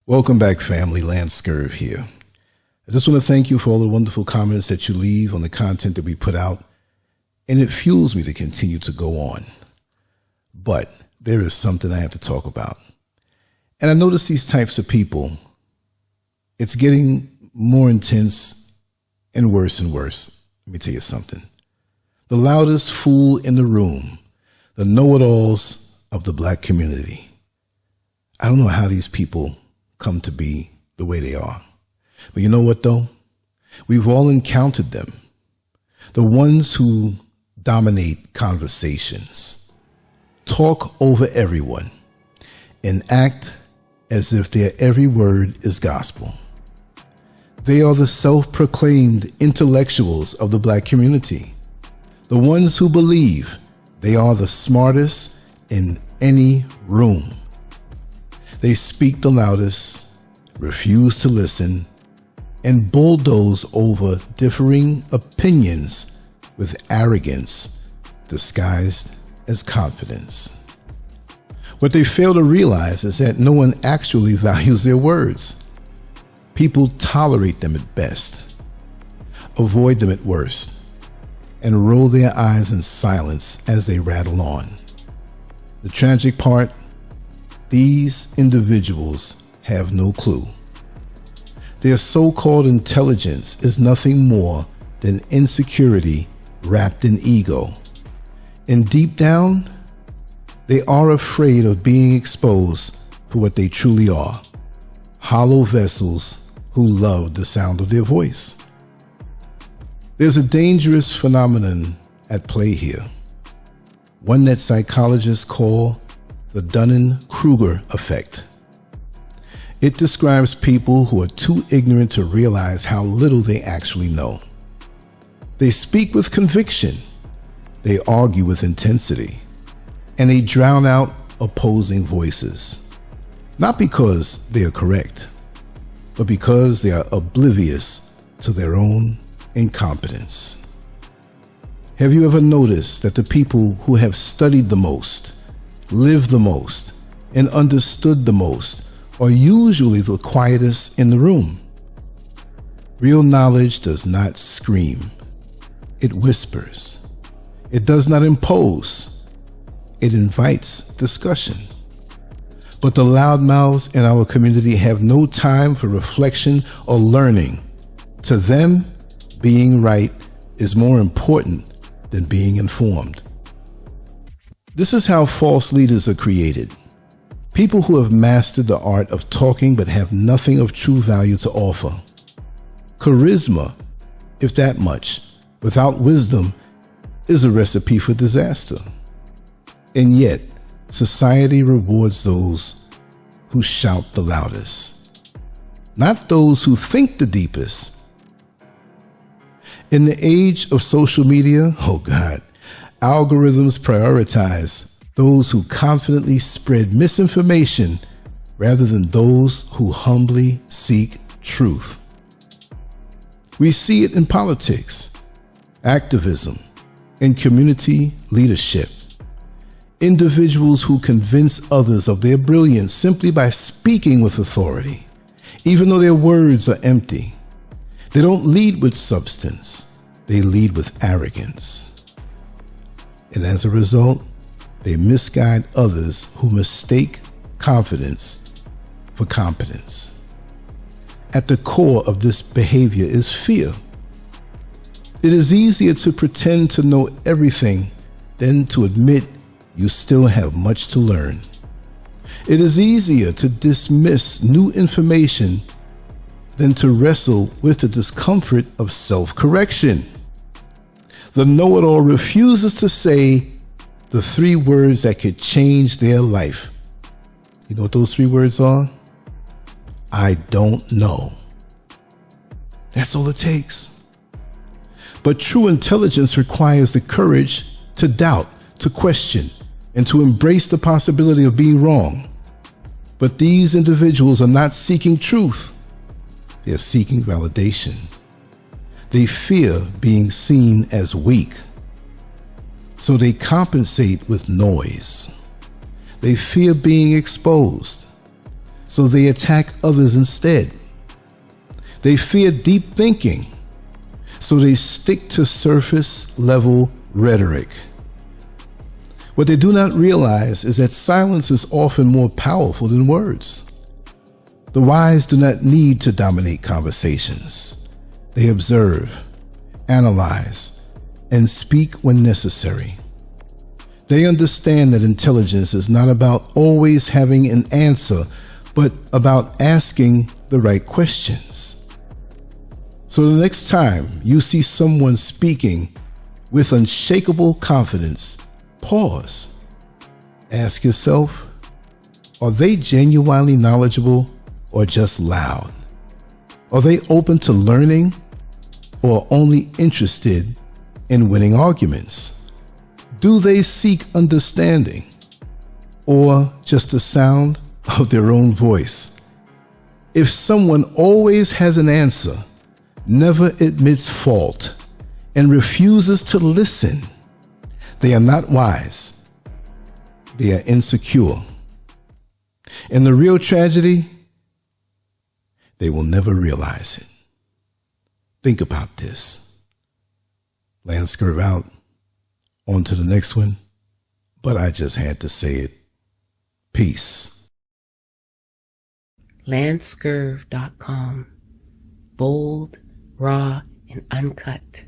Welcome back, family. Lancescurv here. I just want to thank you for all the wonderful comments that you leave on the content that we put out, and it fuels me to continue to go on. But there is something I have to talk about. And I notice these types of people, it's getting more intense and worse and worse. Let me tell you something. The loudest fool in the room, the know-it-alls of the black community. I don't know how these people come to be the way they are. But you know what, though? We've all encountered them. The ones who dominate conversations, talk over everyone, and act as if their every word is gospel. They are the self-proclaimed intellectuals of the black community, the ones who believe they are the smartest in any room. They speak the loudest, refuse to listen, and bulldoze over differing opinions with arrogance disguised as confidence. What they fail to realize is that no one actually values their words. People tolerate them at best, avoid them at worst, and roll their eyes in silence as they rattle on. The tragic part, these individuals have no clue. Their so-called intelligence is nothing more than insecurity wrapped in ego. And deep down, they are afraid of being exposed for what they truly are, hollow vessels who love the sound of their voice. There's a dangerous phenomenon at play here, one that psychologists call the Dunning-Kruger effect. It describes people who are too ignorant to realize how little they actually know. They speak with conviction, they argue with intensity, and they drown out opposing voices. Not because they are correct, but because they are oblivious to their own incompetence. Have you ever noticed that the people who have studied the most, lived the most, and understood the most are usually the quietest in the room? Real knowledge does not scream. It whispers. It does not impose. It invites discussion. But the loudmouths in our community have no time for reflection or learning. To them, being right is more important than being informed. This is how false leaders are created. People who have mastered the art of talking but have nothing of true value to offer. Charisma, if that much, without wisdom, is a recipe for disaster. And yet, society rewards those who shout the loudest, not those who think the deepest. In the age of social media, oh God, algorithms prioritize those who confidently spread misinformation rather than those who humbly seek truth. We see it in politics, activism, and community leadership. Individuals who convince others of their brilliance simply by speaking with authority, even though their words are empty. They don't lead with substance, they lead with arrogance. And as a result, they misguide others who mistake confidence for competence. At the core of this behavior is fear. It is easier to pretend to know everything than to admit you still have much to learn. It is easier to dismiss new information than to wrestle with the discomfort of self-correction. The know-it-all refuses to say the 3 words that could change their life. You know what those 3 words are? I don't know. That's all it takes. But true intelligence requires the courage to doubt, to question, and to embrace the possibility of being wrong. But these individuals are not seeking truth. They are seeking validation. They fear being seen as weak, so they compensate with noise. They fear being exposed, so they attack others instead. They fear deep thinking, so they stick to surface level rhetoric. What they do not realize is that silence is often more powerful than words. The wise do not need to dominate conversations. They observe, analyze, and speak when necessary. They understand that intelligence is not about always having an answer, but about asking the right questions. So the next time you see someone speaking with unshakable confidence, pause. Ask yourself, are they genuinely knowledgeable or just loud? Are they open to learning or only interested in winning arguments? Do they seek understanding or just the sound of their own voice? If someone always has an answer, never admits fault, and refuses to listen, they are not wise. They are insecure. And the real tragedy, they will never realize it. Think about this. Lancescurv out. On to the next one. But I just had to say it. Peace. Lancescurv.com. Bold, raw, and uncut.